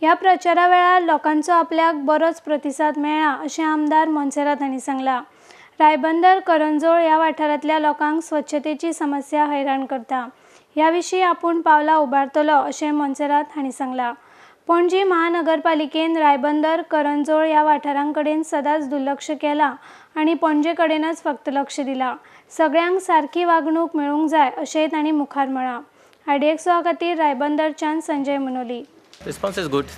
ह्या प्रचारा वेळार लोकांचो आपल्याक बरोच प्रतिसाद मेळ्ळा अशें आमदार मोन्सेरात हांणी सांगलां। रायबंदर करंजोळ ह्या वाठारांतल्या लोकांक स्वच्छतेची समस्या हैराण करता। ह्या विशीं आपूण पावलां उबारतलो अशें मोन्सेरात हांणी सांगलां। पणजी महानगरपालिकेन रायबंदर करंजोळ ह्या वाठारांकडेन सदांच दुर्लक्ष केलां आनी पणजे कडेनच फक्त लक्ष दिलां। सगळ्यांक सारकी वागणूक मेळूंक जाय अशेंय तांणी मुखार म्हळां। IDXO खातीर रायबंदरच्यान Sanjay Manoli. Response is good.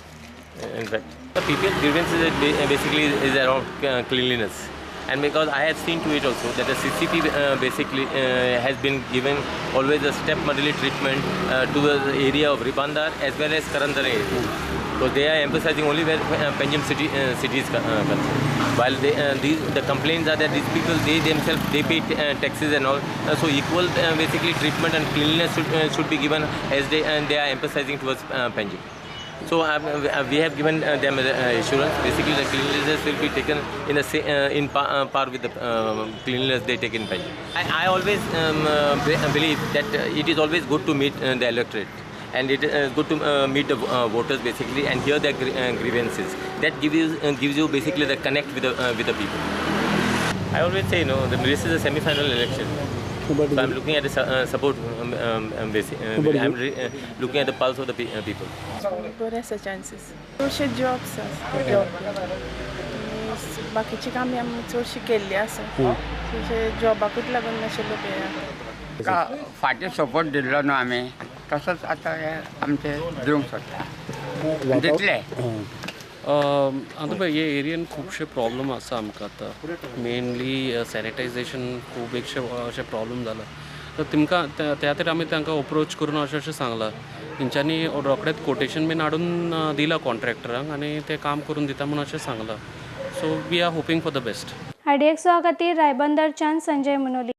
In fact, the people grievances basically is around cleanliness, and because I have seen to it also that the CCP basically has been given always a step motherly treatment to the area of Ribandar as well as Karandar area. So they are emphasizing only where Panjim city is concerned. While the complaints are that these people they themselves they pay taxes and all, so equal basically treatment and cleanliness should be given as they are emphasizing towards Panjim. So we have given them assurance. Basically, the cleanliness will be taken in par with the cleanliness they take in Panjim. I always believe that it is always good to meet the electorate, and it is good to meet the voters basically and hear their grievances. That gives you basically the connect with the people. I always say, this is a semi-final election. So I'm looking at the support. I'm looking at the pulse of the people. बरें chances चडशे jobs बाकीची कामी आमी चडशी केल्ली आसा चडशे जॉबाकूच लागून मातशे लोक फाटीं सपोर्ट दिल्लो न्हू आमी तसोच आतां आमचे दिवंक सोदता दितले। आतां पळय हे एरियेन खुबशे प्रॉब्लम आसा आमकां आतां मेनली सॅनिटायझेशन खूब अशे प्रॉब्लम जाला तर तेमकां त्या खातीर आमी तांकां अप्रोच करून अशें सांगलां तेंच्यांनी रोखडेंच कोटेशन बीन हाडून दिलां कॉन्ट्रॅक्टरांक आनी ते काम करून दिता म्हणून अशें सांगलां। So we are hoping for the best. IDXO खातीर रायबंदरच्यान संजय मनोली।